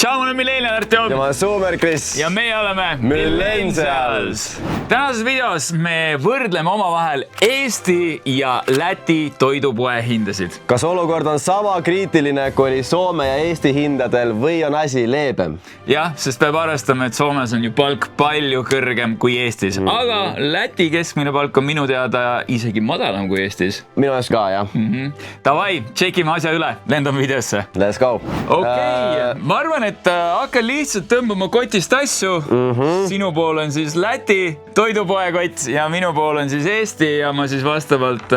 Tšau, mul on Millennial Artjom. Ja ma olen Soomer Kris. Ja meie oleme Millennials. Tänases videos me võrdleme omavahel Eesti ja Läti toidupoe hindasid. Kas olukord on sama kriitiline, kui oli Soome ja Eesti hindadel või on asi leebem? Jah, sest peab arvestama, et Soomes on ju palk palju kõrgem kui Eestis. Aga Läti keskmine palk on minu teada isegi madalam kui Eestis. Minu eest ka, jah. Davai, tšekime asja üle. Lendame videosse. Let's go. Okei, ma arvan, et hakkan lihtsalt tõmbama kotist asju. Sinu pool on siis Läti toidupoe kott ja minu pool on siis Eesti ja ma siis vastavalt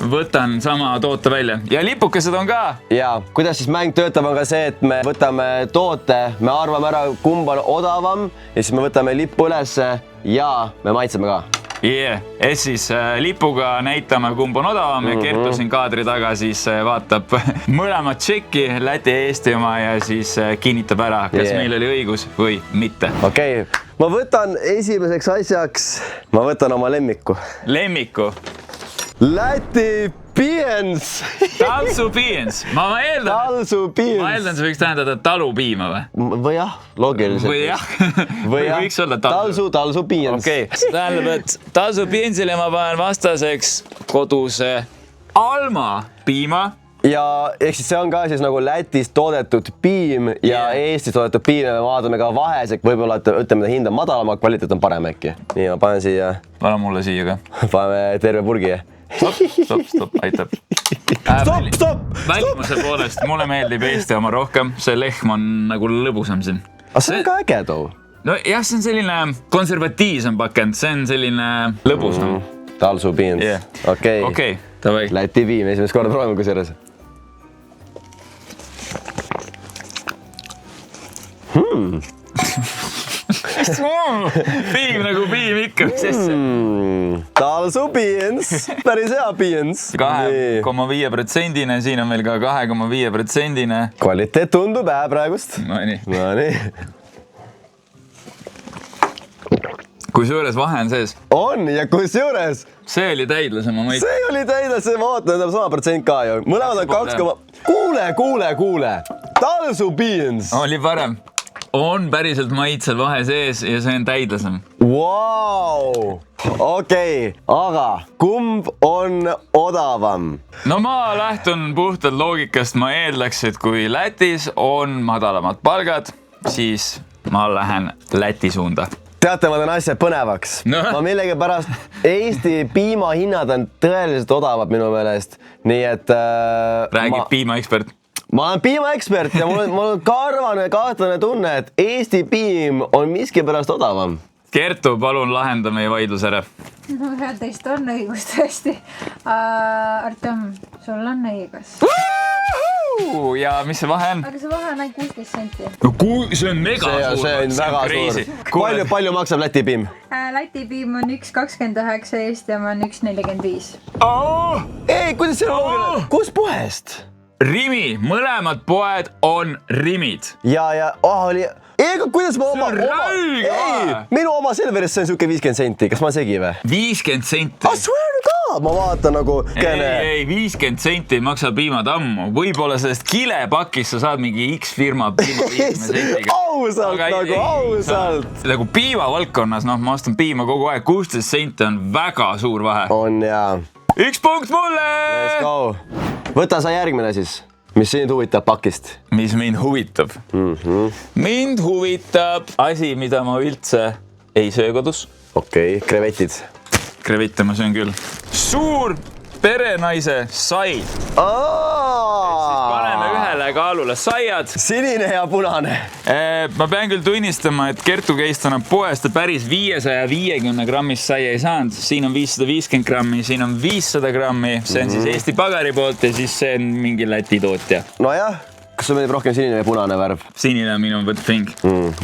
võtan sama toote välja. Ja lipukesed on ka. Ja, kuidas siis mäng töötab on ka see, et me võtame toote, me arvame ära, kumb on odavam ja siis me võtame lippu ülesse ja me maitseme ka. Et siis lipuga näitame, kumb on odavam ja Kertu siin kaadri taga siis vaatab mõlemad tšekki, Läti ja Eesti oma ja siis kinnitab ära, kas meil oli õigus või mitte. Okei, ma võtan esimeseks asjaks, ma võtan oma lemmiku. Lemmiku? Läti piens. Talsu piens. Ma eeldan, see võiks tähendada talupiima või? Või jah, loogiliselt. Või jah. Või võiks olla talsu piens. Okei, tähendab, et talsu piensile ma panen vastaseks koduse Alma piima. Ja ehk siis see on ka siis nagu Lätis toodetud piim ja Eestis toodetud piim ja me vaatame ka vahesek, võib-olla ütleme, et hind on madalam, aga kvaliteet on parem äkki. Nii, ma panen siia. Pane mulle siia ka. Paneme terve purgi. Stop, aitab. Stop! Välimuse poolest, mulle meeldib Eesti oma rohkem, see lehm on nagu lõbusam siin. Aga see on ka äge too. No jah, see on selline konservatiivsem pakend, see on selline lõbusam. Talsu piens. Okei, davai. Läti piim, esimest korda proovime kusjuures. Piim nagu piim ikka, mis sesse? Talsu piens, päris hea piens. 2,5%, siin on meil ka 2,5%. Kvaliteet tundub praegust. No nii. Kusjuures vahe on sees. On ja kusjuures. See oli täidlasem, ma mõistan. See oli täidlasem, vaata, need on sama protsent ka ju. Mõlemad on 2,... Kuule. Talsu piens. Oli parem. On päriselt maitsel vahe sees ja see on täidlasem. Vau! Okei, aga kumb on odavam? No ma lähtun puhtalt loogikast, ma eeldaks, et kui Lätis on madalamad palgad, siis ma lähen Läti suunda. Teate, ma teen asja põnevaks. Ma millegi pärast Eesti piimahinnad on tõeliselt odavad minu meelest. Nii et... Räägib piimaekspert. Ma olen piimaekspert ja mul on karvane kahtlane tunne, et Eesti piim on miski pärast odavam. Kertu, palun lahenda meie vaidlus ära. No teist on õigus tõesti. Artem, sul on õigus. Ja mis see vahe on? Aga see vahe on ainult 16 senti. No see on mega suur. See on väga suur. Palju maksab Läti piim? Läti piim on 1,29, Eesti oma on 1,45. Ei, kuidas see on? Kus poest? Rimi, mõlemad poed on Rimid. Ja, oli... Ega, kuidas ma oma... Minu oma Selveris see on siuke 50 senti, kas ma segi või? 50 senti? Swear to God, ma vaatan nagu... Ei, 50 senti maksab piimad ammu. Võib-olla sellest kilepakist sa saad mingi X firma piima 50 sentiga. Ausalt. Nagu piima valdkonnas, ma ostan piima kogu aeg, 16 senti on väga suur vahe. On, jaa. 1 punkt mulle! Let's go. Võta sa järgmine siis. Mis sind huvitab pakist? Mis mind huvitab? Mind huvitab asi, mida ma üldse ei söö kodus. Okei, krevetid. Krevette ma söön küll. Suur perenaise sai. Paneme ühele kaalule saiad. Sinine ja punane. Ma pean küll tunnistama, et Kertu käis täna poest päris 550 grammist sai ei saanud. Siin on 550 grammi, siin on 500 grammi. See on siis Eesti pagari poolt ja siis see on mingi Läti tootja. No jah. Kas sul meeldib rohkem sinine või punane värv? Sinine on minu thing.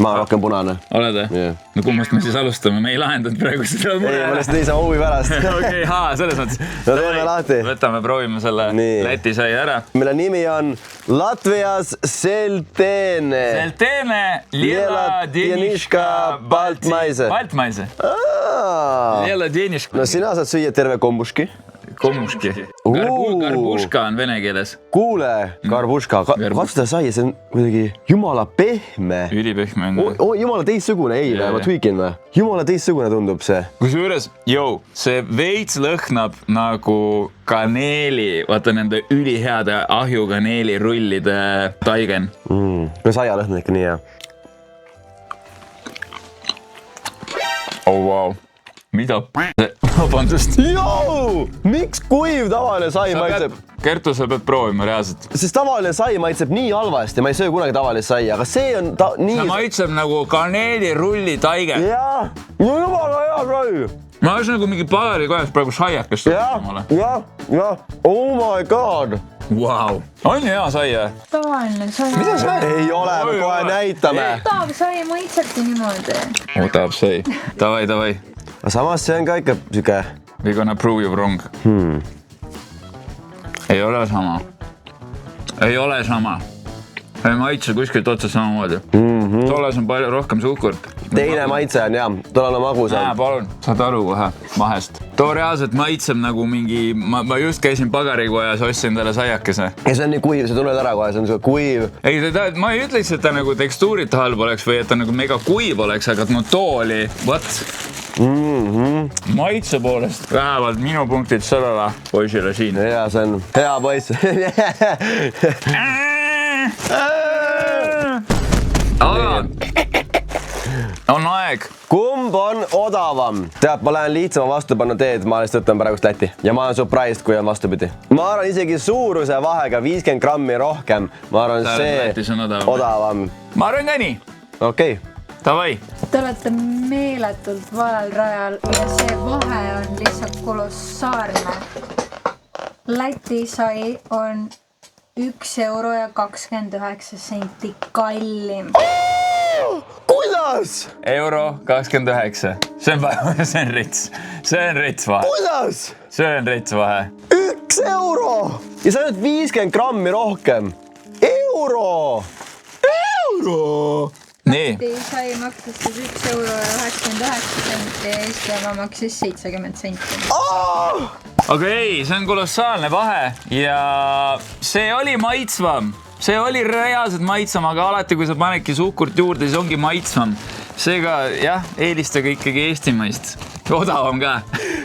Ma rohkem punane. Oled või? No kummast me siis alustame? Me ei lahendanud praegu seda mure. Ei, ma lihtsalt niisama huvi pärast. Okei, selles mõttes. No teeme lahti. Võtame, proovime selle Läti sai ära. Mille nimi on Latvias Seltene. Seltene, Lela Deniška Baltmaise. Baltmaise. Lela Deniška. No sina saad süüa terve kombuški. kommuski. Garbuška on vene keeles. Kuule, garbuška, katsuda sai, see on kuidagi jumala pehme. Ülipehme on. Jumala teistsugune, ei, ma tweakin või? Jumala teistsugune tundub see. Kusjuures, see veits lõhnab nagu kaneeli, vaata nende üliheade ahjukaneelirullide taigen. No saia lõhna ikka nii hea. Oh, wow. Mida vabandust? Joo! Miks kuiv tavaline sai maitseb? Kertu, sa pead proovima reaalselt. Sest tavaline sai maitseb nii halvasti, ma ei söö kunagi tavalist sai, aga see on nii... See maitseb nagu kaneelirulli taige. Jaa, no jumala hea sai. Ma oleks nagu mingi pagarikojas praegu saiakest. Jah, oh my god. Wow. On hea sai, jah? Tavaline sai. Mida sai? Ei ole, me kohe näitame. Odav sai maitsebki niimoodi. Odav sai. Davai. Aga samas see on ka ikka siuke... We gonna prove you wrong. Ei ole sama. Ei maitse kuskilt otsa samamoodi. Tolles on palju rohkem suhkurt. Teine maitse on jah, tollal on magusam. Palun, saad aru kohe vahest. Too reaalselt maitseb nagu mingi, ma just käisin pagarikojas, ostsin talle saiakese. Ja see on nii kuiv, sa tunned ära kohe, see on siuke kuiv. Ei, ma ei ütleks, et ta nagu tekstuurit halb oleks või et ta nagu mega kuiv oleks, aga no too oli, maitse poolest vähemalt minu punktid sellele poisile siin. Ja see on hea poiss. Aga on aeg. Kumb on odavam? Tead, ma lähen lihtsama vastupanu teed, ma lihtsalt võtan praegust Läti. Ja ma olen surprised, kui on vastupidi. Ma arvan isegi suuruse vahega 50 grammi rohkem. Ma arvan see odavam. Ma arvan ka nii. Okei. Davai. Te olete meeletult valel rajal ja see vahe on lihtsalt kolossaalne. Läti sai on 1 euro ja 29 senti kallim. Kuidas? Euro 29. See on rits. See on rits vahe. Kuidas? See on rits vahe. 1 euro! Ja see on nüüd 50 grammi rohkem. Euro! Nii. Eesti sai maksis 1 euro ja 99 senti ja Eesti oma maksis 70 senti. Aga ei, see on kolossaalne vahe ja see oli maitsvam. See oli reaalselt maitsvam, aga alati, kui sa panedki suhkurt juurde, siis ongi maitsvam. Seega, jah, eelistage ikkagi eestimaist. Odavam ka.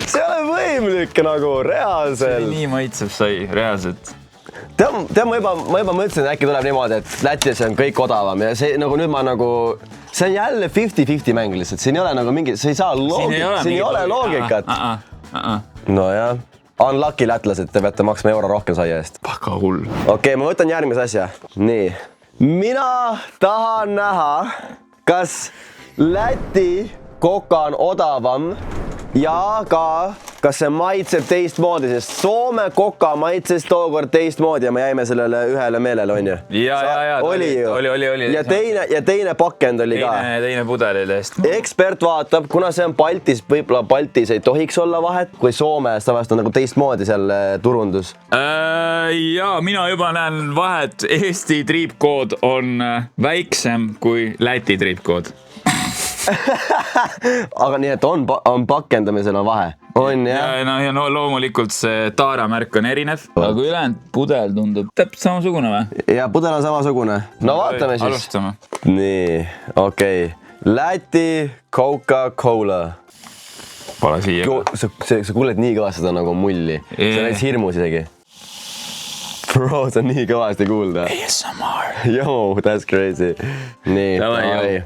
See ei ole võimlik nagu reaalselt. Nii maitseb sai, reaalselt. Tead, ma juba mõtlesin, et äkki tuleb niimoodi, et Lätis on kõik odavam ja see nagu nüüd ma nagu... See on jälle 50-50 mäng lihtsalt. Siin ei ole nagu mingi... See ei saa loogikat. Siin ei ole loogikat. No jah. Unlucky lätlased, te peate maksma euro rohkem saia eest. Väga hull. Okei, ma võtan järgmise asja. Nii. Mina tahan näha, kas Läti koka on odavam ja kas see maitseb teistmoodi, sest Soome koka maitses tookord teistmoodi ja me jäime sellele ühele meelele, on ju? Ja. Oli ju. Ja teine pakend oli ka. Teine pudel oli hästi. Ekspert vaatab, kuna see on Baltis, võib-olla Baltis ei tohiks olla vahet, kui Soomes tavaliselt on nagu teistmoodi seal turundus. Ja mina juba näen vahet. Eesti triipkood on väiksem kui Läti triipkood. Aga nii, et on pakendamisel on vahe. On, jah? Ja loomulikult see taaramärk on erinev, aga ülejäänud pudel tundub täpselt samasugune või? Ja pudel on samasugune. No vaatame siis. Alustame. Nii, okei. Läti Coca-Cola. Pole siia. Sa kuuled nii kõvasti seda nagu mulli. Sa näis hirmus isegi. Bro, see on nii kõvasti kuulda. ASMR. Yo, that's crazy. Nii, davai.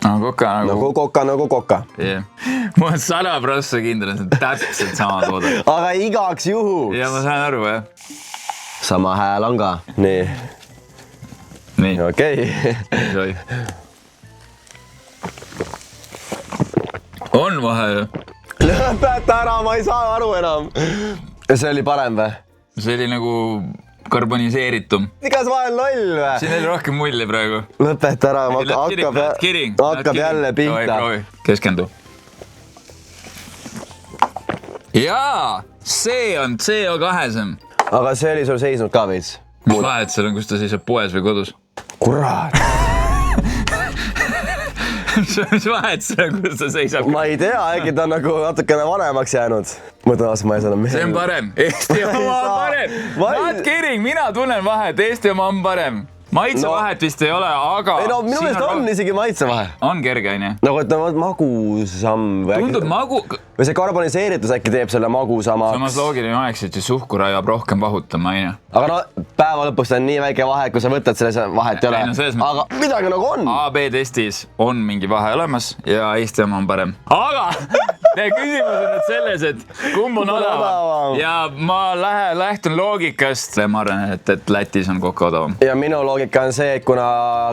Nagu koka. Ma olen 100% kindel, et see on täpselt sama toode. Aga igaks juhuks. Ja ma saan aru, jah. Sama hääl on ka. Nii. Okei. On vahe ju. Lõpeta ära, ma ei saa aru enam. See oli parem või? See oli nagu... karboniseeritum. Kas ma olen loll või? Siin oli rohkem mulli praegu. Lõpeta ära, hakkab jälle pihta. Keskendu. Jaa, see on CO2-sem. Aga see oli sul seisnud ka veits? Mis vahet seal on, kus ta seisab poes või kodus? Kurat. mis vahet selle, kus ta seisab? ma ei tea, äkki ta on nagu natukene vanemaks jäänud. Mõtlen aastas, ma ei saa enam See on parem. Eesti oma on parem. Not kidding, mina tunnen vahet. Eesti oma on parem. Maitsevahet vist ei ole, aga... Ei no, minu meelest on isegi maitsevahe. On kerge, on ju? Nagu, et magusam... Tundub magu... Või see karboniseeritus äkki teeb selle magusama. Samas loogiline oleks, et suhkur ajab rohkem vahutama, on ju? Aga no, päeva lõpuks on nii väike vahe, kui sa võtad selle vahet ei ole. Aga midagi nagu on. A-B testis on mingi vahe olemas ja Eesti oma on parem. Aga küsimus on nüüd selles, et kumb on odavam. Ja ma lähtun loogikast. Ma arvan, et Lätis on kokku odavam. Ja minu loogika on see, et kuna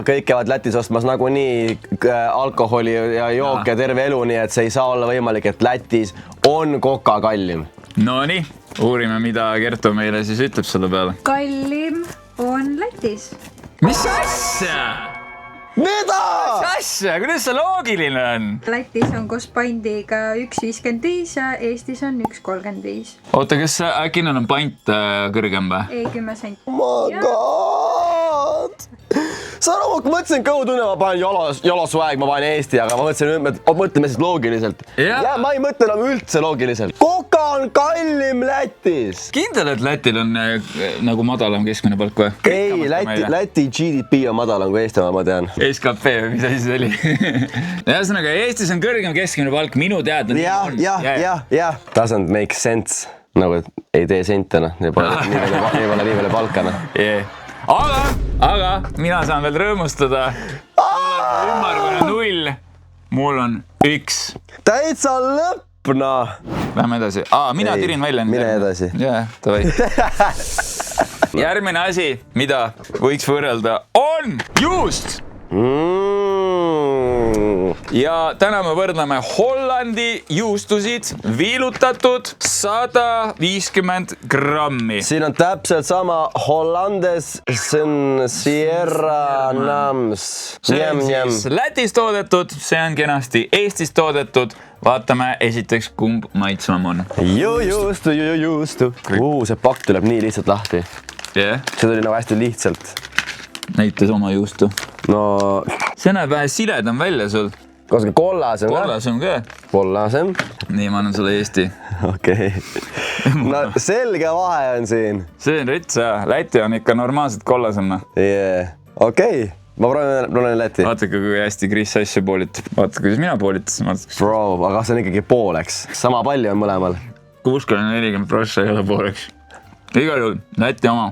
kõik käivad Lätis ostmas nagunii alkoholi ja jooke terve elu, nii et see ei saa olla võimalik, et Lätis on koka kallim. No nii, uurime, mida Kertu meile siis ütleb selle peale. Kallim on Lätis. Mis asja? Mida? Mis asja? Kuidas see loogiline on? Lätis on koos pandiga 1,55 ja Eestis on 1,35. Oota, kas äkki neil on pant kõrgem või? Ei, 10 senti. Oh my god! Sa aru, kui mõtlesin kõhutunne, ma panen jalasväeg, ma panen Eesti, aga ma mõtleme siis loogiliselt. Ja ma ei mõtle enam üldse loogiliselt. Koka on kallim Lätis. Kindel, et Lätil on nagu madalam keskmine palk või? Ei, Läti GDP on madalam kui Eesti, ma tean. SKP, mis asi see oli? Ühesõnaga, Eestis on kõrgem keskmine palk, minu teada. Jah. Doesn't make sense. Nagu ei tee sentena, nii pole nii palju palkana. Aga mina saan veel rõõmustada. Ümmargune 0. Mul on 1. Täitsa lõppna. Lähme edasi. Mina tirin välja. Mine edasi. Jah, tavai. Järgmine asi, mida võiks võrrelda, on juust. Ja täna me võrdleme Hollandi juustusid viilutatud 150 grammi. Siin on täpselt sama Hollandes Sierra Nams. See on siis Lätis toodetud, see on kenasti Eestis toodetud. Vaatame esiteks, kumb maitsvam on. Juustu. See pakk tuleb nii lihtsalt lahti. See tuli nagu hästi lihtsalt. Näitas oma juustu. No... See näeb vähe siledam välja sul. Koske kollasem. Kollasem ka. Kollasem. Nii, ma annan sulle Eesti. Okei. No selge vahe on siin. See on rits, jah. Läti on ikka normaalselt kollasem. Okei. Ma proovin Läti. Vaatake, kui hästi Kris asju poolitab. Vaata, kuidas mina poolitasin. Bro, aga see on ikkagi pooleks. Sama palju on mõlemal. 60-40% ei ole pooleks. Igal juhul, Läti oma.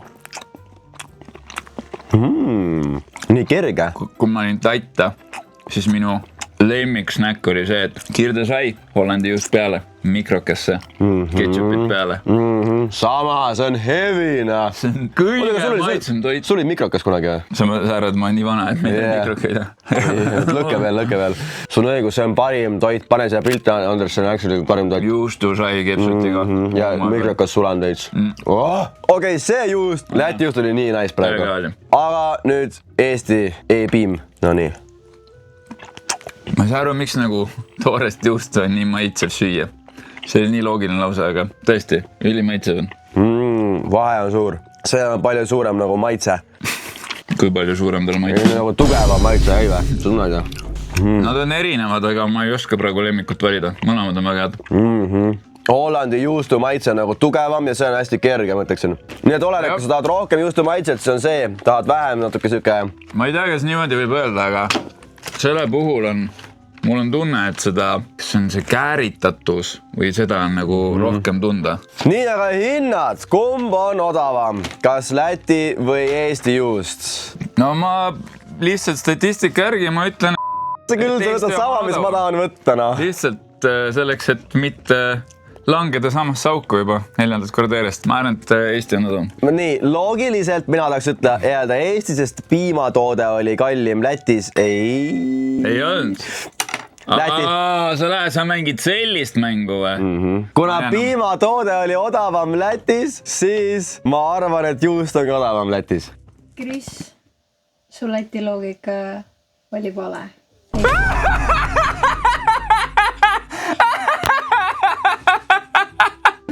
Nii kerge. Kui ma olin tatta, siis minu lemmiksnäkk oli see, et kirdesai Hollandi juust peale, mikrokesse, ketšupit peale. Sama, see on hevina. See on kõige maitsem toit. Sul oli mikrokas kunagi või? Sa arvad, ma olen nii vana, et meil on mikrokeid. Lõkke veel. Sul on õigus, see on parim toit. Pane see pilti, Andres, see on actually parim toit. Juustusai ketšutiga. Ja mikrokas sulan teits. Okei, see juust. Läti juust oli nii nice praegu. Aga nüüd Eesti e-piim. No nii. Ma ei saa aru, miks nagu toorest juust on nii maitsev süüa. See oli nii loogiline lause, aga tõesti, ülimaitsev on. Vahe on suur. See on palju suurem nagu maitse. Kui palju suurem tal maitse? Nagu tugeva maitse, ei või? Sõna ei tea. Nad on erinevad, aga ma ei oska praegu lemmikut valida. Mõlemad on väga head. Hollandi juustu maitse on nagu tugevam ja see on hästi kerge, ma ütleksin. Nii et oleneb, kui sa tahad rohkem juustu maitset, see on see. Tahad vähem natuke süke. Ma ei tea, kas niimoodi võib öelda, aga selle puhul on, mul on tunne, et seda, kas on see kääritatus või seda on nagu rohkem tunda. Nii, aga hinnad, kumb on odavam? Kas Läti või Eesti juust? No ma lihtsalt statistika järgi ma ütlen, See küll, sa võtad sama, mis ma tahan võtta, no. Lihtsalt selleks, et mitte langeda samasse auku juba 4. korda järjest. Ma arvan, et Eesti on odavam. Nii, loogiliselt mina tahaks öelda Eesti, sest piimatoode oli kallim Lätis. Ei olnud. Sa mängid sellist mängu või? Kuna piimatoode oli odavam Lätis, siis ma arvan, et juust on ka odavam Lätis. Kris, su Läti loogika oli vale.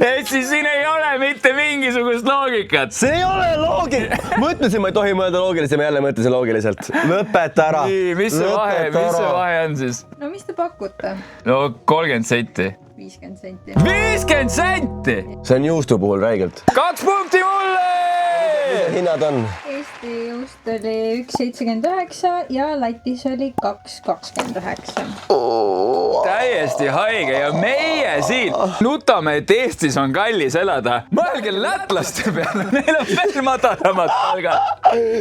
et siis siin ei ole mitte mingisugust loogikat. See ei ole loogika. Mõtlesin, ma ei tohi mõelda loogiliselt, ma jälle mõtlesin loogiliselt. Lõpeta ära. Nii, mis see vahe on siis? no mis te pakute? No 30 senti. 50 senti. 50 senti! See on juustu puhul räigelt. 2 punkti mulle! Hinnad on? Eesti juust oli 1,79 ja Lätis oli 2,29. Täiesti haige ja meie siin nutame, et Eestis on kallis elada. Mõelge lätlaste peale, neil on veel madalamad palgad.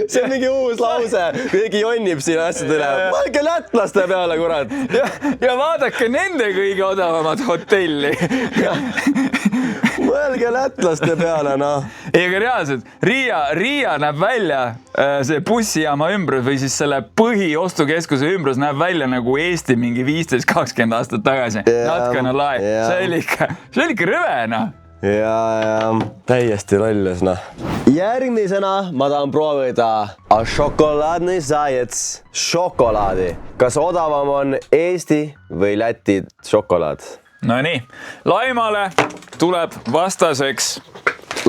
See on mingi uus lause, keegi jonnib siin asjade üle. Mõelge lätlaste peale, kurat. Ja vaadake nende kõige odavamat hotelli. Mõelge lätlaste peale, noh. Ei, aga reaalselt, Riia näeb välja, see bussijaama ümbrus või siis selle põhiostukeskuse ümbrus näeb välja nagu Eesti mingi 15-20 aastat tagasi. Natkana lae. See oli ikka rõve, noh. Ja, täiesti lollus, noh. Järgmisena ma tahan proovida šokolaadne zajets šokolaadi. Kas odavam on Eesti või Läti šokolaad? No nii, Laimale tuleb vastaseks.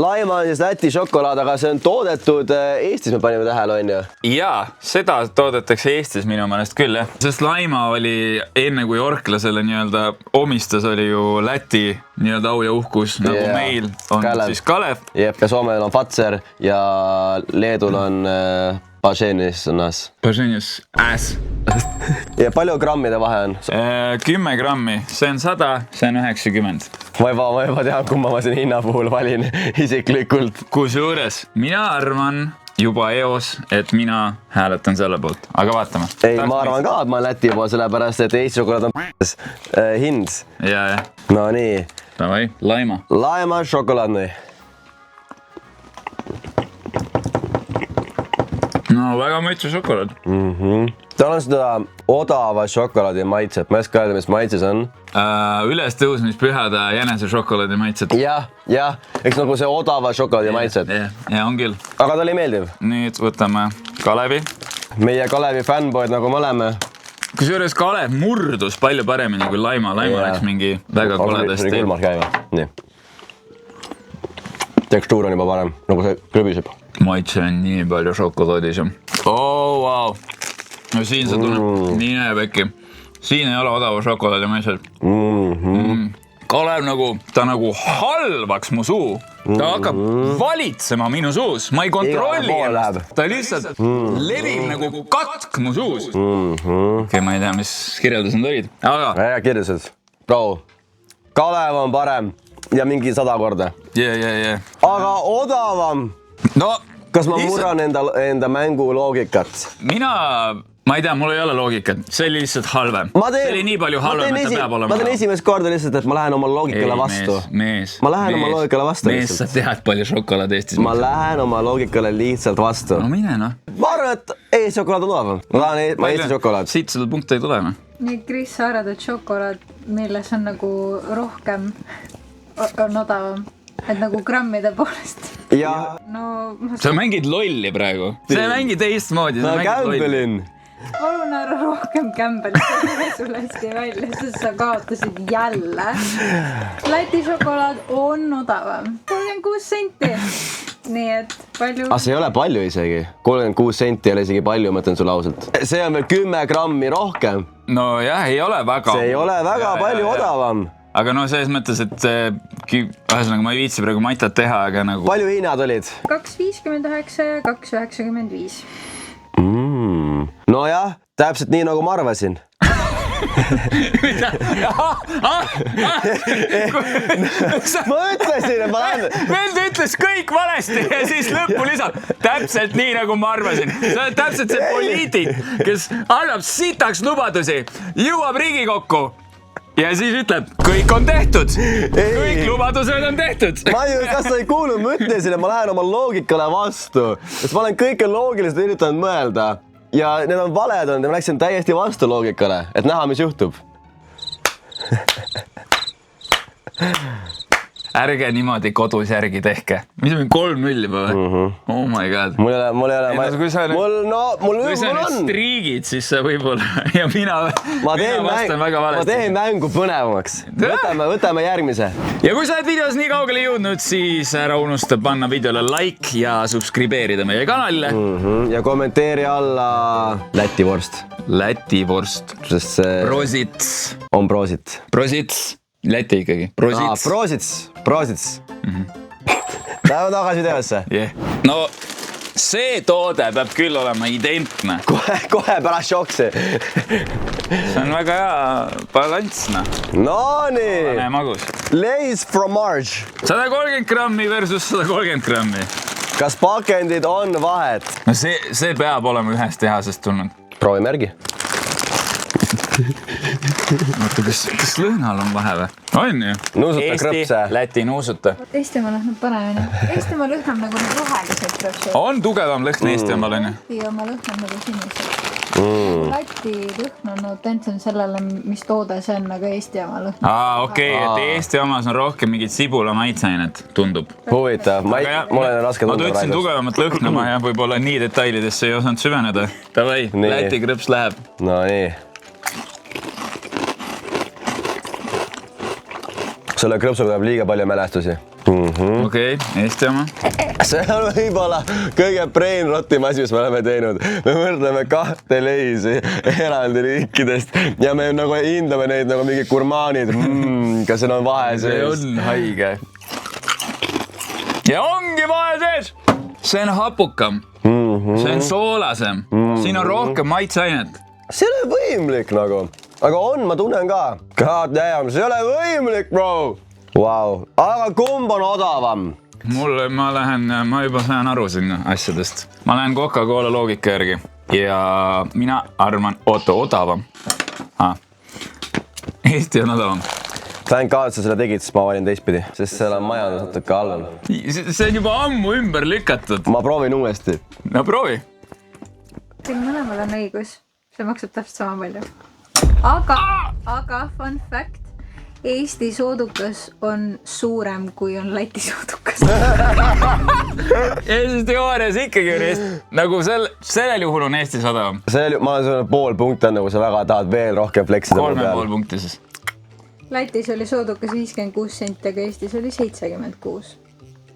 Laima on siis Läti šokolaad, aga see on toodetud Eestis, me panime tähele, on ju? Jaa, seda toodetakse Eestis minu meelest küll, jah. Sest Laima oli enne kui Orklasele nii-öelda omistas, oli ju Läti nii-öelda au ja uhkus, nagu meil on siis Kalev. Jep, ja Soomel on Fazer ja Leedul on Paženis. Paženis ass. Ja palju grammide vahe on? 10 grammi, see on 100, see on 90. Ma juba tean, kumma ma siin hinna puhul valin isiklikult. Kusjuures mina arvan juba eos, et mina hääletan selle poolt, aga vaatame. Ei, ma arvan ka, et ma olen Läti juba, sellepärast, et Eesti šokolaad on hind. Ja. No nii. Davai, Laima. Laima šokolaadne. No väga mõitse šokolaad. Tal on seda odava šokolaadi maitset. Ma ei oska öelda, mis maitse see on. Ülestõusmispühade jänese šokolaadi maitset. Jah, eks nagu see odava šokolaadi maitset. Ja on küll. Aga ta oli meeldiv. Nüüd võtame Kalevi. Meie Kalevi fännboid nagu me oleme. Kusjuures Kalev murdus palju paremini kui Laima. Laima läks mingi väga koledasti. Külmad käima. Nii. Tekstuur on juba parem, nagu see krõbiseb. Maitse on nii palju šokolaadis. Wow. No siin sa tunned nii näebekki. Siin ei ole odava šokolaadi maitset. Kalev ta nagu halvaks mu suu. Ta hakkab valitsema minu suus. Ma ei kontrolli ennast. Ta lihtsalt levib nagu katk mu suus. Okei, ma ei tea, mis kirjeldused need olid. Aga kirjeldused. Bravo. Kalev on parem ja mingi 100 korda. Aga odavam. No, kas ma murran enda mängu loogikat? Ma ei tea, mul ei ole loogikat. See oli lihtsalt halvem. See oli nii palju halvem, et ta peab olema. Ma teen esimest korda lihtsalt, et ma lähen oma loogikale vastu. Ma lähen oma loogikale vastu lihtsalt. Mees, sa tead palju šokolaad Eestis. Ma lähen oma loogikale lihtsalt vastu. No mine, noh. Ma arvan, et Eesti šokolaad on odavam. Ma tahan Eesti šokolaad. Siit seda punkte ei tule, noh. Nii, Kris, sa arvad, et šokolaad, milles on nagu rohkem on odavam? Et nagu grammide poolest. Ja. No, sa mängid lolli praegu. Sa mängid teistmoodi. Ma kämbelin. Palun ära rohkem kämbelit, see sul hästi välja, sest sa kaotasid jälle. Läti šokolaad on odavam. 36 senti. Nii et palju... see ei ole palju isegi. 36 senti ei ole isegi palju, mõtlen sulle ausalt. See on veel 10 grammi rohkem. No jah, ei ole väga. See ei ole väga palju odavam. Aga no selles mõttes, et ühesõnaga ma ei viitsi praegu maitat teha, aga nagu... Palju hinnad olid? 2,59 ja 2,95. No jah, täpselt nii nagu ma arvasin. Ma ütlesin, et ma lähen... Veld ütles kõik valesti ja siis lõppu lisab. Täpselt nii nagu ma arvasin. Sa oled täpselt see poliitik, kes annab sitaks lubadusi, jõuab Riigikokku. Ja siis ütleb, kõik on tehtud. Kõik lubadused on tehtud. Kas sa ei kuulnud, ma ütlesin, et ma lähen oma loogikale vastu. Sest ma olen kõike loogiliselt üritanud mõelda. Ja need on valed olnud ja ma läksin täiesti vastu loogikale, et näha, mis juhtub. ärge niimoodi kodus järgi tehke. Mis on 3-0 juba või? Oh my god. Mul ei ole. Kui sa Mul on. striigid, siis sa võib-olla ja mina vastan väga valesti. Ma teen mängu põnevamaks. Võtame järgmise. Ja kui sa oled videos nii kaugele jõudnud, siis ära unusta panna videole like ja subscribeerida meie kanalile. Ja kommenteeri alla Läti vorst. Läti vorst. Sest see Prosits. On prosit. Prosits. Läti ikkagi. Prosits. Läheme tagasi videosse. No see toode peab küll olema identne. Kohe pärast šoksi. See on väga hea balanss. No nii. Magus. Lay's fromage. 130 grammi versus 130 grammi. Kas pakendid on vahet? No see peab olema ühest tehasest tulnud. Proovime järgi. Mõtle, kas lõhnal on vahe või? On ju. Nuusuta krõpse. Läti nuusuta. Eestimaa lõhnab paremini. Eestimaa lõhnab nagu need rohelised krõpsed. On tugevam lõhn Eestimaal, on ju? Läti oma lõhnab nagu sinised. Läti lõhn on autentsem sellele, mis toode see on, aga Eesti oma lõhn. Okei, et Eesti omas on rohkem mingid sibula maitsainet, tundub. Huvitav. Mul on raske tunda. Ma tutsin tugevamat lõhna, ma võib-olla nii detailidesse ei osanud süveneda. Davai, Läti krõps läheb. No nii. Selle krõpsuga tuleb liiga palju mälestusi. Okei, Eesti oma. See on võib-olla kõige brainrottim asi, mis me oleme teinud. Me võrdleme 2 leisi eraldi riikidest ja me nagu hindame neid nagu mingi gurmaanid. Kas siin on vahe sees? See on haige. Ja ongi vahe sees! See on hapukam. See on soolasem. Siin on rohkem maitsainet. See ei ole võimlik nagu. Aga on, ma tunnen ka. God damn, see ei ole võimlik, bro. Wow. Aga kumb on odavam? Ma juba saan aru sinna asjadest. Ma lähen Coca-Cola loogika järgi. Ja mina arvan, odavam. Eesti on odavam. Thank God, sa selle tegid, sest ma valin teistpidi. Sest seal on majandus natuke all. See on juba ammu ümber lükatud. Ma proovin uuesti. No proovi. Teil mõlemal on õigus. See maksab täpselt sama palju. Aga fun fact, Eesti soodukas on suurem kui on Läti soodukas. Eesti teoorias ikkagi on Eesti, nagu sellel juhul on Eesti odavam. Ma olen sulle pool punkti on, nagu sa väga tahad veel rohkem fleksida. 3,5 punkti siis. Lätis oli soodukas 56 senti, aga Eestis oli 76.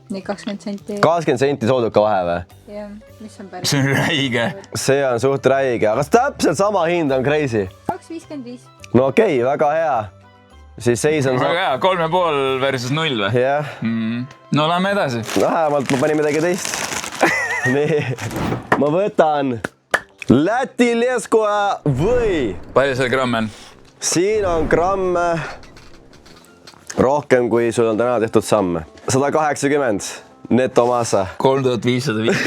Nii 20 senti. 20 senti sooduka vahe või? Jah, mis on päris. See on räige. See on suht räige, aga täpselt sama hind on crazy. 2,55. No okei, väga hea. Siis seis on... Väga hea, 3,5 versus 0 või? Jah. No lähme edasi. Vähemalt ma panin midagi teist. Nii, ma võtan Läti leskoja või. Palju seal gramme on? Siin on gramme rohkem, kui sul on täna tehtud samme. 180 netomassa. 3505.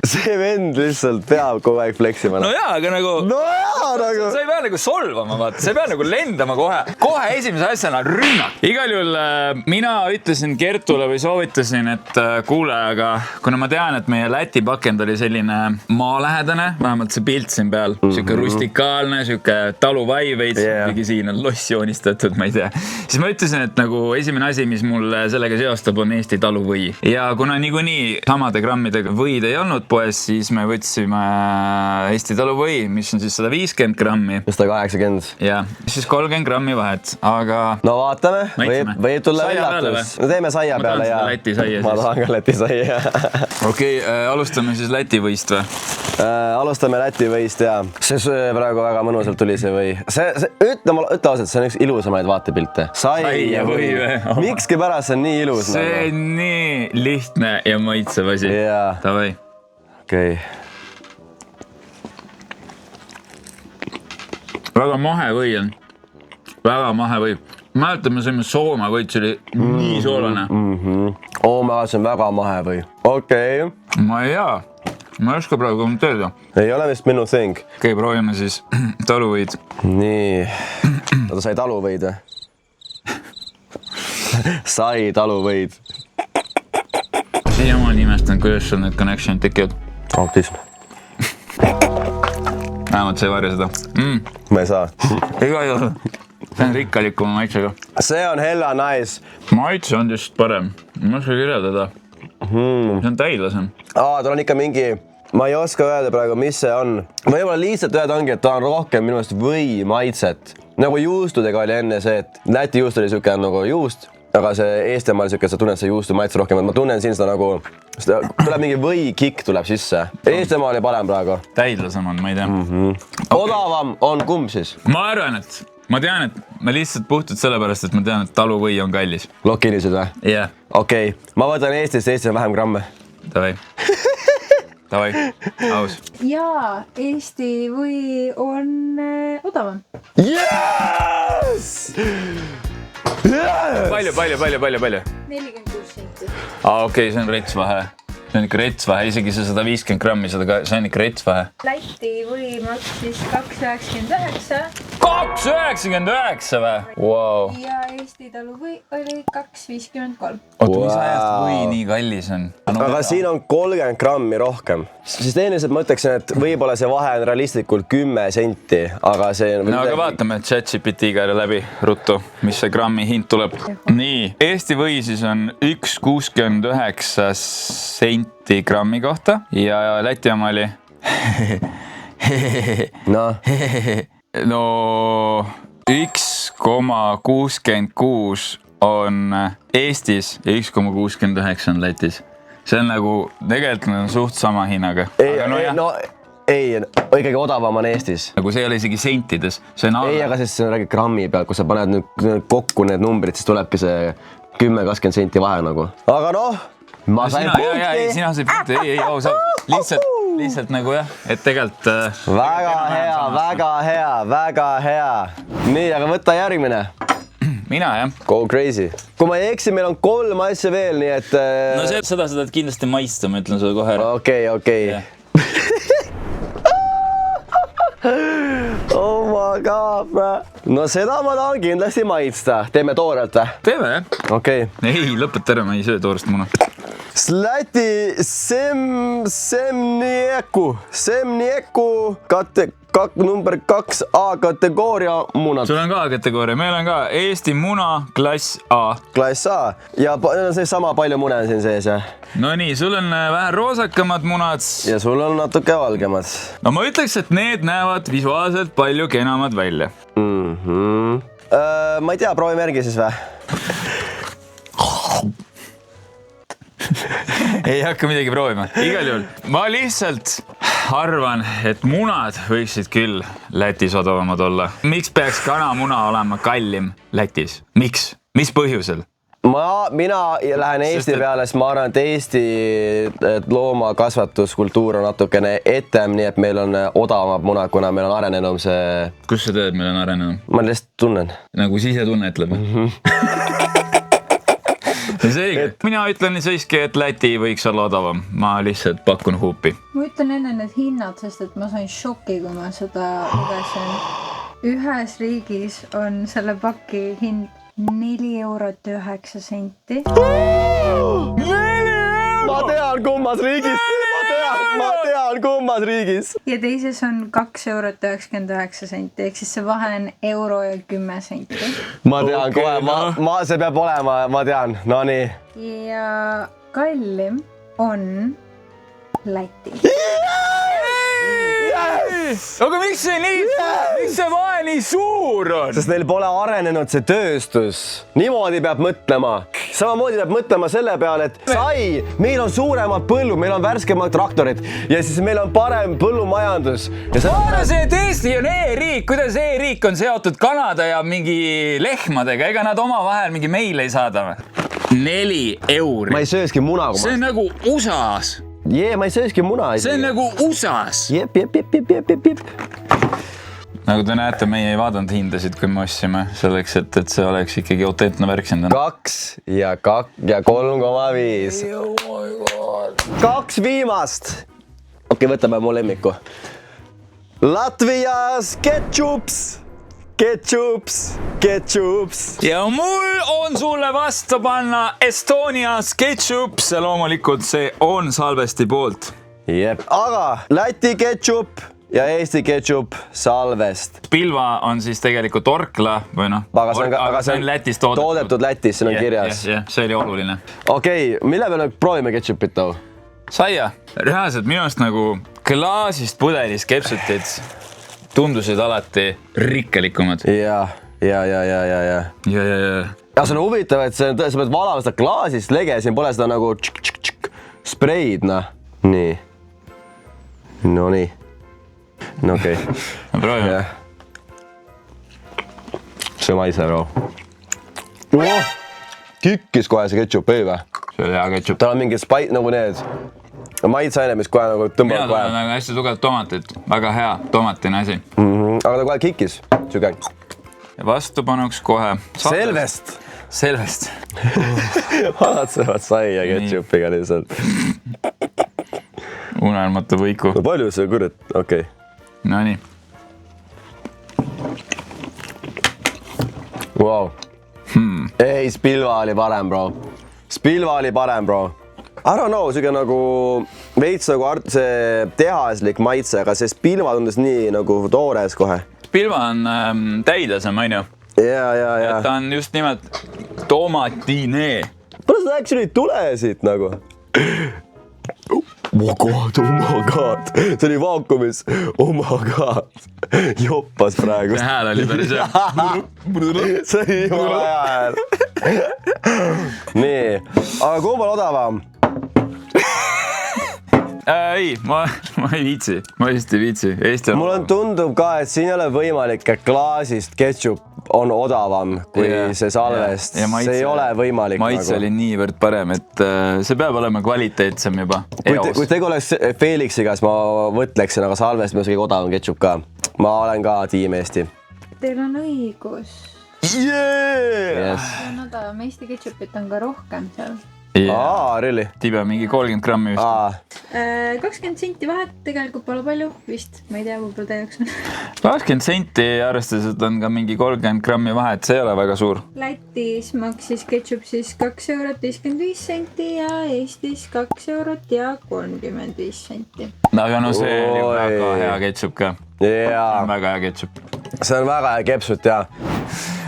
See vend lihtsalt peab kogu aeg fleksima. No jaa, aga nagu... Sa ei pea nagu solvama, vaata. Sa ei pea nagu lendama kohe. Kohe esimese asjana rünnak. Igal juhul mina ütlesin Kertule või soovitasin, et kuule, aga kuna ma tean, et meie Läti pakend oli selline maalähedane, vähemalt see pilt siin peal, siuke rustikaalne, siuke taluvai veits, kuigi siin on loss joonistatud, ma ei tea. Siis ma ütlesin, et nagu esimene asi, mis mul sellega seostab, on Eesti taluvõi. Ja kuna niikuinii samade grammidega võid ei olnud poes, siis me võtsime Eesti taluvõi, mis on siis 150 grammi. 180. Ja, siis 30 grammi vahet, aga... No vaatame, võib tulla üllatus. No teeme saia peale ja... Ma tahan ka Läti saia. Okei, alustame siis Läti võist või? Alustame Läti võist ja see praegu väga mõnusalt tuli see või. Ütle ausalt, see on üks ilusamaid vaatepilte. Saia või. Mikski pärast see on nii ilus. See on nii lihtne ja maitsev asi. Tavai. Okei. Väga mahe või on. Väga mahe või. Mäletame sõime Soome võid, see oli nii soolane. See on väga mahe või. Okei. Ma ei tea. Ma ei oska praegu kommenteerida. Ei ole vist minu thing. Okei, proovime siis taluvõid. Nii. Oota, sai taluvõid või? Sai taluvõid. Ei oma nimestanud, kuidas sul need connectionid tekivad. Autism. Vähemalt sa ei varja seda. Ma ei saa. Ega ei ole. see on rikkalikuma maitsega. see on hella nice. Maitse on just parem. Ma oska kirjeldada. See on täidlasem. Tal on ikka mingi, ma ei oska öelda praegu, mis see on. Võib-olla lihtsalt öelda ongi, et ta on rohkem minu meelest või maitset. Nagu juustudega oli enne see, et Läti juust oli siuke nagu juust, aga see Eestimaal siuke, sa tunned see juustu maitse rohkem, et ma tunnen siin seda nagu, tuleb mingi või kikk tuleb sisse. Eestimaal oli parem praegu. Täidlasem on, ma ei tea. Odavam on kumb siis? Ma arvan, et ma tean, et ma lihtsalt puhtalt sellepärast, et ma tean, et taluvõi on kallis. Lokilisid või? Jah. Okei, ma võtan Eestist, Eestis on vähem gramme. Davai. Davai, aus. Jaa, Eesti või on odavam. Yes! Yes! Palju? 46 senti. Okei, see on rets vahe. See on ikka rets vahe, isegi see 150 grammi, see on ikka rets vahe. Läti või maksis 2,99. 2,99 või? Wow. Ja Eesti taluvõi oli 2,53. Oota, mis ajast või nii kallis on? Aga siin on 30 grammi rohkem. Siis tehniliselt ma ütleksin, et võib-olla see vahe on realistlikult 10 senti, aga see... No aga vaatame ChatGPT-ga läbi ruttu, mis see grammi hind tuleb. Nii, Eesti või siis on 1,69 senti grammi kohta ja Läti oma oli... No 1,66 on Eestis ja 1,69 on Lätis. See on nagu, tegelikult on suht sama hinnaga. Ei, ikkagi odavam on Eestis. Nagu see ei ole isegi sentides. Ei, aga siis see on räägi grammi peal, kui sa paned nüüd kokku need numbrid, siis tulebki see 10-20 senti vahe nagu. Aga noh, ma sain punkti. Sina sai punkti, ei, lihtsalt nagu jah, et tegelikult... Väga hea. Nii, aga võta järgmine. Mina, jah. Go crazy. Kui ma ei eksi, meil on 3 asja veel, nii et... No seda saad kindlasti maista, ma ütlen sulle kohe. Okei. Oh my god, bro. No seda ma tahan kindlasti maitsta. Teeme toorelt või? Teeme, jah. Okei. Ei, lõpeta ära, ma ei söö toorest muna. Läti Semnieku number 2A kategooria munad. Sul on ka kategooria, meil on ka Eesti muna klass A. Klass A. Ja see sama palju mune on siin sees, jah? No nii, sul on vähe roosakamad munad. Ja sul on natuke valgemad. No ma ütleks, et need näevad visuaalselt palju kenamad välja. Ma ei tea, proovime järgi siis või? Ei hakka midagi proovima. Igal juhul. Ma lihtsalt arvan, et munad võiksid küll Lätis odavamad olla. Miks peaks kanamuna olema kallim Lätis? Miks? Mis põhjusel? Mina lähen Eesti peale, sest ma arvan, et Eesti loomakasvatuskultuur on natukene etem, nii et meil on odavamad munad, kuna meil on arenenum see... Kus sa teed, meil on arenenum? Ma lihtsalt tunnen. Nagu sisetunne ütleb. Mina ütlen siiski, et Läti võiks olla odavam. Ma lihtsalt pakun huupi. Ma ütlen enne need hinnad, sest et ma sain šoki, kui ma seda lugesin. Ühes riigis on selle paki hind 4,09 €. Ma tean kummas riigis. Ja teises on 2,99 €, ehk siis see vahe on euro ja 10 senti. Ma tean kohe, see peab olema, ma tean, no nii. Ja kallim on Läti. Aga miks see vahe nii suur on? Sest neil pole arenenud see tööstus. Niimoodi peab mõtlema. Samamoodi peab mõtlema selle peale, et meil on suuremad põllud, meil on värskemad traktorid ja siis meil on parem põllumajandus. Vaata see, et Eesti on e-riik, kuidas e-riik on seotud Kanada ja mingi lehmadega, ega nad omavahel mingi meile ei saada või? 4 €. Ma ei sööski muna, kui see on nagu USA-s. Ma ei sööski muna. See on nagu USA-s. Jep. Nagu te näete, meie ei vaadanud hindasid, kui me ostsime selleks, et see oleks ikkagi autentne värk siin. 2 ja 3,5. 2 viimast. Okei, võtame mu lemmiku. Latvias ketšups. Ja mul on sulle vastu panna Estonias ketšups ja loomulikult see on Salvesti poolt. Jep, aga Läti ketšup ja Eesti ketšup Salvest. Pilva on siis tegelikult Orkla või noh, aga see on Lätis toodetud Lätis, siin on kirjas. See oli oluline. Okei, mille peale proovime ketšupit too? Saia. Reaalselt minu arust nagu klaasist pudelis kepsutid tundusid alati rikkelikumad. Ja. Ja. Ja see on huvitav, et sa pead valama seda klaasist lege, siin pole seda nagu spreid, noh. Nii. No nii. No okei. Proovime. See maise, bro. Kikkis kohe see ketšup, ei või? See oli hea ketšup. Tal on mingid nagu need maitseaine, mis kohe nagu tõmbavad kohe. Mina tunnen nagu hästi tugevat tomatit. Väga hea tomatine asi. Aga ta kohe kikkis. Süge. Ja vastupanuks kohe. Selvest. Vaatsevad saia ketšupiga lihtsalt. Unelmatu võiku. No palju see kurat, okei. No nii. Wow. Ei, Spilva oli parem, bro. I don't know, siuke nagu veits nagu see tehaslik maitse, aga see Spilva tundus nii nagu toores kohe. Pilva on täidlasem, on ju? Ja. Ta on just nimelt tomatine. Pole seda actually tulesid nagu. Oh my god. See oli vaakumis. Oh my god. Joppas praegu. See hääl oli päris hea. See oli jumala hea hääl. Nii, aga kumb on odavam? Ei, ma ei viitsi. Ma just ei viitsi. Mul on tundub ka, et siin ei ole võimalik, et klaasist ketšup on odavam kui see Salvest. See ei ole võimalik. Maitse oli niivõrd parem, et see peab olema kvaliteetsem juba. Kui tegu oleks Felixiga, siis ma mõtleksin, aga Salvest on kõige odavam ketšup ka. Ma olen ka tiim Eesti. Teil on õigus. Yes. On odavam. Eesti ketšupit on ka rohkem seal. Really? Tibe mingi 30 grammi vist. 20 senti vahet tegelikult pole palju vist. Ma ei tea, võib-olla teie jaoks on. 20 senti arvestades, et on ka mingi 30 grammi vahet, see ei ole väga suur. Lätis maksis ketšup siis 2,55 senti ja Eestis 2,35 senti. Aga no see oli väga hea ketšup ka. Väga hea ketšup. See on väga hea ketšup, jah.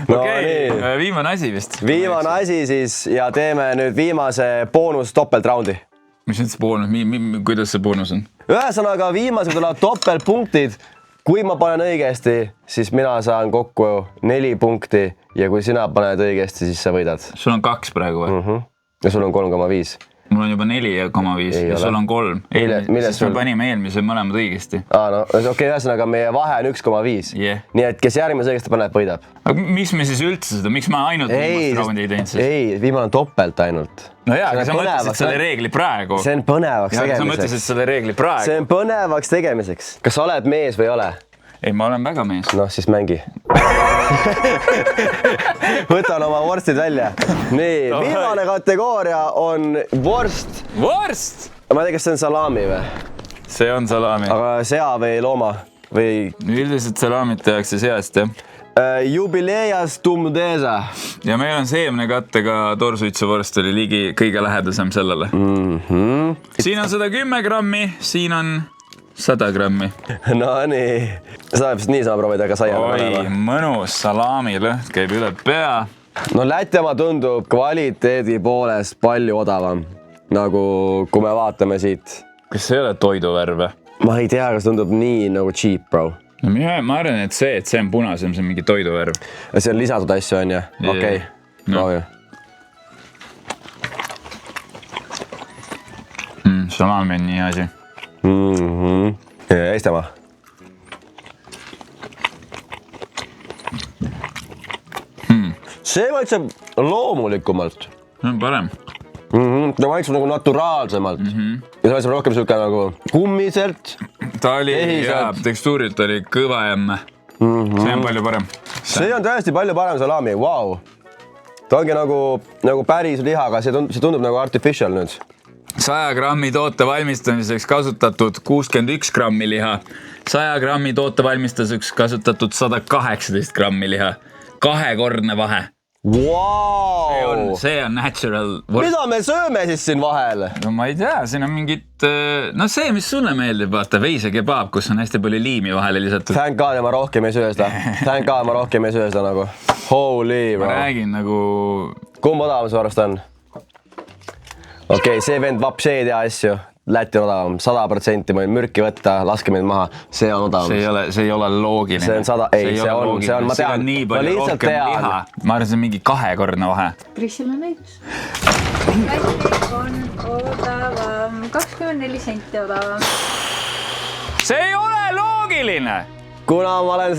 Okei, viimane asi vist. Viimane asi siis ja teeme nüüd viimase boonus topeltraundi. Mis nüüd see boonus, kuidas see boonus on? Ühesõnaga viimased tulevad topeltpunktid. Kui ma panen õigesti, siis mina saan kokku 4 punkti ja kui sina paned õigesti, siis sa võidad. Sul on 2 praegu või? Ja sul on 3,5. Mul on juba 4,5 ja sul on 3. Siis me panime eelmise mõlemad õigesti. No okei, ühesõnaga meie vahe on 1,5. Nii et kes järgmise õigesti paneb, võidab. Aga miks me siis üldse seda? Miks ma ainult viimast raundi ei teinud siis? Ei, viimane on topelt ainult. No jaa, aga sa mõtlesid selle reegli praegu. See on põnevaks tegemiseks. Sa mõtlesid selle reegli praegu. See on põnevaks tegemiseks. Kas sa oled mees või ole? Ei, ma olen väga mees. Noh, siis mängi. Võtan oma vorstid välja. Nii, viimane kategooria on vorst. Vorst? Ma ei tea, kas see on salami või? See on salami. Aga sea või looma? Üldiselt salamit tehakse seast, jah. Jubileas tumdeza. Ja meil on seemnekattega torsuitsuvorst oli ligi kõige lähedasem sellele. Siin on 110 grammi, siin on 100 grammi. No nii. Saab nii sama proovida, aga saia. Oi, mõnus salamilõht käib üle pea. No Läti oma tundub kvaliteedi poolest palju odavam. Nagu kui me vaatame siit. Kas see ei ole toiduvärve? Ma ei tea, kas tundub nii nagu cheap, bro. No ma arvan, et see on punasem, see on mingi toiduvärv. See on lisatud asju, on ju? Okei. Proovi. Salami on nii asi. Eestimaa. See maitseb loomulikumalt. See on parem. Ta maitseb nagu naturaalsemalt. Ja see maitseb rohkem siuke nagu kummiselt. Ta oli, tekstuurilt oli kõvajem. See on palju parem. See on tõesti palju parem salami, wow. Ta ongi nagu päris liha, aga see tundub nagu artificial nüüd. 100 grammi toote valmistamiseks kasutatud 61 grammi liha. 100 grammi toote valmistamiseks kasutatud 118 grammi liha. 2-kordne vahe. Wow. See on natural. Mida me sööme siis siin vahel? No ma ei tea, siin on mingid, no see, mis sulle meeldib, vaata veisekebab, kus on hästi palju liimi vahele lisatud. Thank God, ma rohkem ei söö seda. Thank God, ma rohkem ei söö seda nagu. Holy, bro. Ma räägin nagu... Kumb odavam su arust on? Okei, see vend vapsee ei tea asju. Läti on odavam, 100% ma võin mürki võtta, laske meid maha, see on odavam. See ei ole loogiline. See on 100, ei, see on, ma tean, ma lihtsalt tean. Ma arvan, see on mingi 2-kordne vahe. Krisil on õigus. Läti on odavam, 24 senti odavam. See ei ole loogiline! Kuna ma olen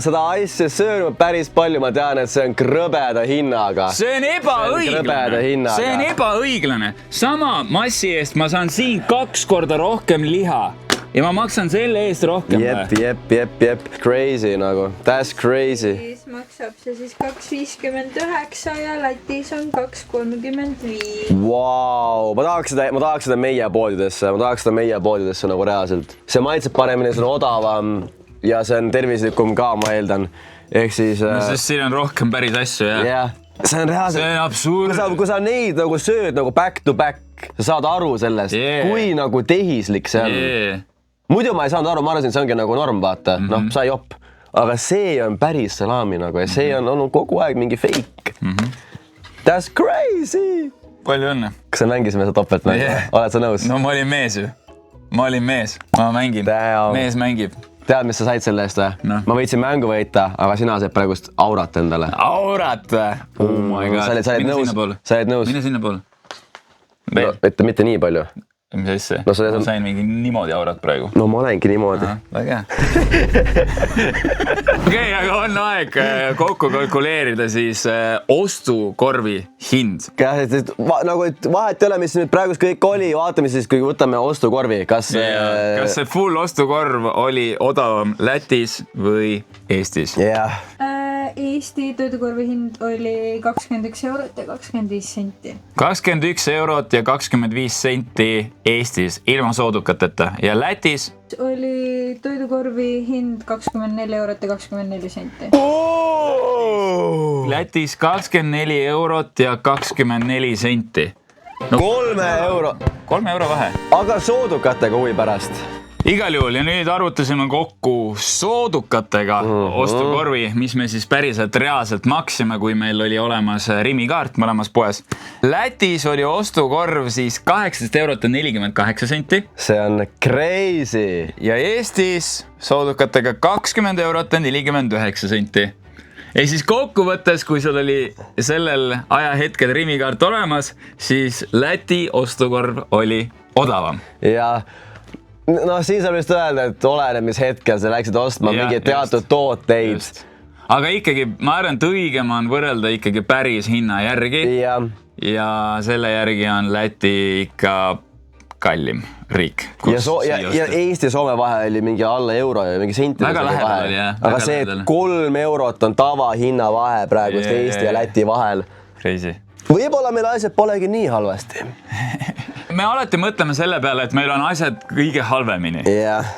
seda asja söönud päris palju, ma tean, et see on krõbeda hinnaga. See on ebaõiglane. See on ebaõiglane. Sama massi eest ma saan siin 2 korda rohkem liha ja ma maksan selle eest rohkem. Jep. Crazy nagu. That's crazy. Siis maksab see siis 2,59 ja Lätis on 2,35. Wow. Ma tahaks seda meie poodidesse. Ma tahaks seda meie poodidesse nagu reaalselt. See maitseb paremini, see on odavam. Ja see on tervislikum ka, ma eeldan. Ehk siis... No sest siin on rohkem päris asju, jah. Yeah. See on reaalselt... See on absurd. Kui sa neid nagu sööd nagu back to back, sa saad aru sellest, kui nagu tehislik see on. Muidu ma ei saanud aru, ma arvasin, see ongi nagu norm, vaata. Noh, sa ei jopp. Aga see on päris salami nagu ja see on olnud kogu aeg mingi fake. That's crazy! Palju õnne. Kas sa mängisime seda topelt? Oled sa nõus? No ma olin mees ju. Ma mängin. Mees mängib. Tead, mis sa said selle eest või? No. Ma võitsin mängu võita, aga sina said praegust aurat endale. Aurat või? Oh my god. Sa oled nõus? Mine sinna poole. Võtta mitte nii palju. Mis asja? No, ma sain mingi niimoodi aurat praegu. No ma olengi niimoodi. Väga Okei, aga on aeg kokku kalkuleerida siis ostukorvi hind. Nagu vahet ei ole, mis nüüd praegust kõik oli, vaatame siis, kui võtame ostukorvi. Kas see full ostukorv oli odavam Lätis või Eestis? Jah. Eesti toidukorvi hind oli 21 eurot ja 25 senti. 21 eurot ja 25 senti Eestis ilma soodukateta ja Lätis? Oli toidukorvi hind 24 eurot ja 24 senti. Lätis 24 eurot ja 24 senti. No, 3 euro. 3 euro vahe. Aga soodukatega huvi pärast. Igal juhul ja nüüd arvutasime kokku soodukatega ostukorvi, mis me siis päriselt reaalselt maksime, kui meil oli olemas Rimi-kaart mõlemas poes. Lätis oli ostukorv siis 18 eurot ja 48 senti. See on crazy. Ja Eestis soodukatega 20 eurot ja 49 senti. Ja siis kokkuvõttes, kui sul oli sellel ajahetkel Rimi-kaart olemas, siis Läti ostukorv oli odavam. Ja... No siin saab just öelda, et oleneb, mis hetkel sa läksid ostma mingi teatud tooteid. Just. Aga ikkagi, ma arvan, et õigem on võrrelda ikkagi päris hinna järgi. Ja selle järgi on Läti ikka kallim riik. Ja Eesti ja Soome vahe oli mingi alla euro ja mingi sentide. Väga lähedal oli, jah. Aga see, et 3 eurot on tavahinna vahe praegust Eesti ja Läti vahel. Crazy. Võib-olla meil asjad polegi nii halvasti. Me alati mõtleme selle peale, et meil on asjad kõige halvemini.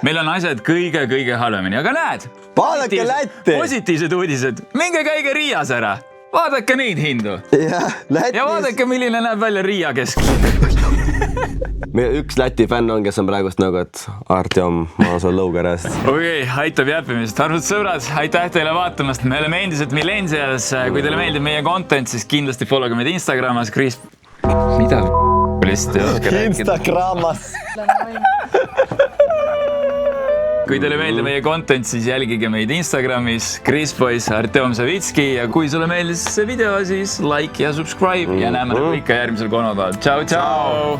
Meil on asjad kõige halvemini. Aga näed, vaadake Lätti. Positiivsed uudised. Minge käige Riias ära. Vaadake neid hindu. Ja vaadake, milline näeb välja Riia keskliin. Üks Läti fänn on, kes on praegust nagu, et Artjom, ma olen sul lõugerast. Okei, aitab jäppimist. Arvud sõbrad, aitäh teile vaatamast. Me oleme endiselt Millennials. Kui teile meeldib meie content, siis kindlasti followge meid Instagramas. Kris, mida lihtsalt ei oska rääkida? Instagramas. Kui teile meeldib meie content, siis jälgige meid Instagramis, Krispoiss, Artjom Savitski ja kui sulle meeldis see video, siis like ja subscribe ja näeme ikka järgmisel kolmapäeval. Tšau!